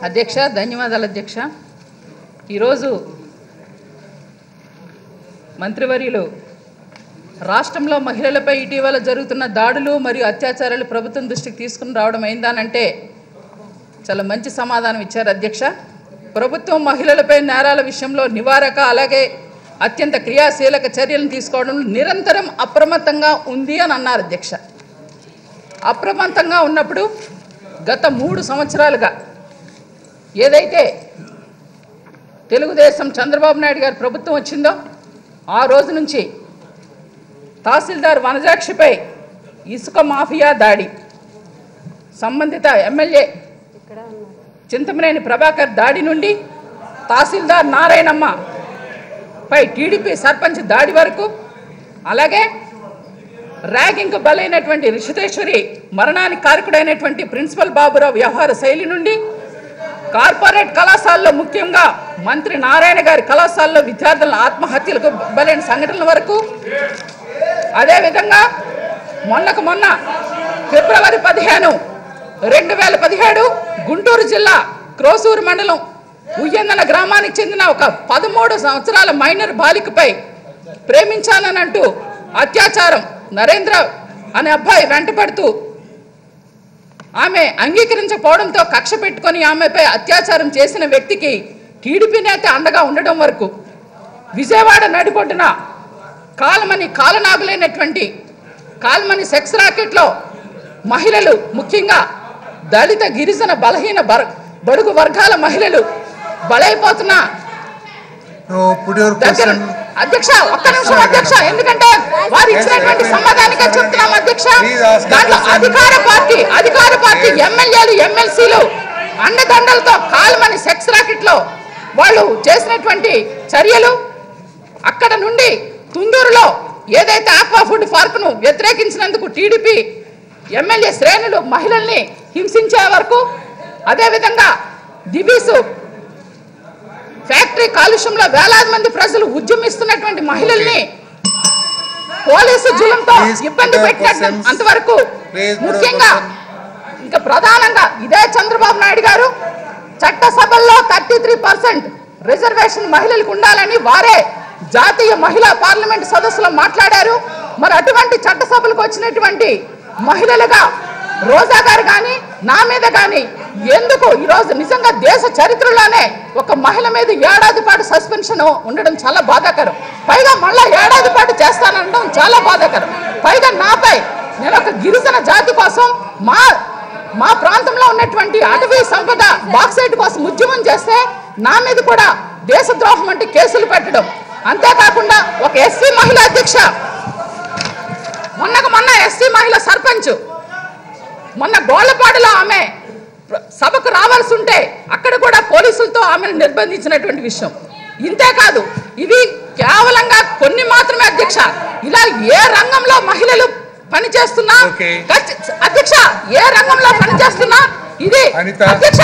అధ్యక్ష ధన్యవాదాలు అధ్యక్ష. ఈరోజు మంత్రివర్యులు రాష్ట్రంలో మహిళలపై ఇటీవల జరుగుతున్న దాడులు మరియు అత్యాచారాలు ప్రభుత్వం దృష్టికి తీసుకుని రావడం అయిందానంటే చాలా మంచి సమాధానం ఇచ్చారు అధ్యక్ష. ప్రభుత్వం మహిళలపై నేరాల విషయంలో నివారక అలాగే అత్యంత క్రియాశీలక చర్యలను తీసుకోవడం నిరంతరం అప్రమత్తంగా ఉంది అని అన్నారు అధ్యక్ష. అప్రమత్తంగా ఉన్నప్పుడు గత 3 సంవత్సరాలుగా ఏదైతే తెలుగుదేశం చంద్రబాబు నాయుడు గారి ప్రభుత్వం వచ్చిందో ఆ రోజు నుంచి తహసీల్దార్ వనజాక్షిపై ఇసుక మాఫియా దాడి, సంబంధిత ఎమ్మెల్యే చింతమనేని ప్రభాకర్ దాడి నుండి తహసీల్దార్ నారాయణమ్మ పై టీడీపీ సర్పంచ్ దాడి వరకు, అలాగే ర్యాగింగ్కు బలైనటువంటి రిషితేశ్వరి మరణానికి కారకుడైనటువంటి ప్రిన్సిపల్ బాబురావు వ్యవహార శైలి నుండి కార్పొరేట్ కళాశాలలో ముఖ్యంగా మంత్రి నారాయణ గారి కళాశాలలో విద్యార్థుల ఆత్మహత్యలకు బలైన సంఘటనల వరకు, అదేవిధంగా మొన్న ఫిబ్రవరి 15, 2017 గుంటూరు జిల్లా క్రోసూరు మండలం ఉయ్యందన గ్రామానికి చెందిన ఒక 13 సంవత్సరాల మైనర్ బాలికపై ప్రేమించాలనంటూ అత్యాచారం నరేంద్ర అనే అబ్బాయి వెంటపడుతూ ఆమె అంగీకరించకపోవడంతో కక్ష పెట్టుకొని ఆమెపై అత్యాచారం చేసిన వ్యక్తికి టీడీపీ నేత అండగా ఉండడం వరకు, విజయవాడ నడిబొడ్డున కాలనాగులైనటువంటి కాల్మని సెక్స్ రాకెట్లో మహిళలు, ముఖ్యంగా దళిత గిరిజన బలహీన బడుగు వర్గాల మహిళలు బలైపోతున్న అధ్యక్ష ఒక్క నిమిషం అధ్యక్ష, ఎందుకంటే వారు ఇచ్చినటువంటి సమాధానికే చెప్తున్నాం అధ్యక్ష. దాంట్లో అధికార పార్టీ ఎమ్మెల్యేలు ఎమ్మెల్సీలు అండదండలతో కాల్మని సెక్స్ రాకెట్లో వాళ్ళు చేసినటువంటి చర్యలు, అక్కడ నుండి తుందూరులో ఏదైతే ఆక్వా ఫుడ్ పార్క్ను వ్యతిరేకించినందుకు టీడీపీ ఎమ్మెల్యే శ్రేణులు మహిళల్ని హింసించే వరకు, అదేవిధంగా దివీసు ఫ్యాక్టరీ కాలుష్యంలో వేలాది మంది ప్రజలు ఉద్యమిస్తున్నటువంటి మహిళల్ని పోలీసు జులంతో ఇబ్బంది పెట్టినట్టు అంతవరకు, ముఖ్యంగా ఇంకా ప్రధానంగా ఇదే చంద్రబాబు నాయుడు గారు చట్టసభల్లో 33% రిజర్వేషన్ మహిళలకు ఉండాలని వారే జాతీయ మహిళా పార్లమెంట్ సదస్సులో మాట్లాడారు. మరి అటువంటి చట్టసభలకు వచ్చినటువంటి మహిళలుగా రోజా గారు కానీ నా మీద కానీ ఎందుకు ఈరోజు నిజంగా దేశ చరిత్రలోనే ఒక మహిళ మీద ఏడాది పాటు సస్పెన్షన్ ఉండడం చాలా బాధాకరం. పైగా మళ్ళా ఏడాది పాటు చేస్తానడం చాలా బాధాకరం. పైగా నాపై నేను ఒక గిరిజన జాతి కోసం మా ప్రాంతంలో ఉన్నటువంటి అటవీ సంపద బాక్సైట్ కోసం ఉద్యమం చేస్తే నా మీద కూడా దేశద్రోహం అంటే కేసులు పెట్టడం, అంతేకాకుండా ఒక ఎస్సీ మహిళ అధ్యక్ష, మొన్న ఎస్సీ మహిళ సర్పంచ్ మొన్న గోళ్ళపాడులో ఆమె సభకు రావాల్సి ఉంటే అక్కడ కూడా పోలీసులతో ఆమెను నిర్బంధించినటువంటి విషయం. ఇంతేకాదు ఇవి కేవలంగా కొన్ని మాత్రమే అధ్యక్ష. ఇలా ఏ రంగంలో మహిళలు పనిచేస్తున్నా అధ్యక్ష, ఏ రంగంలో పనిచేస్తున్నా ఇది అధ్యక్ష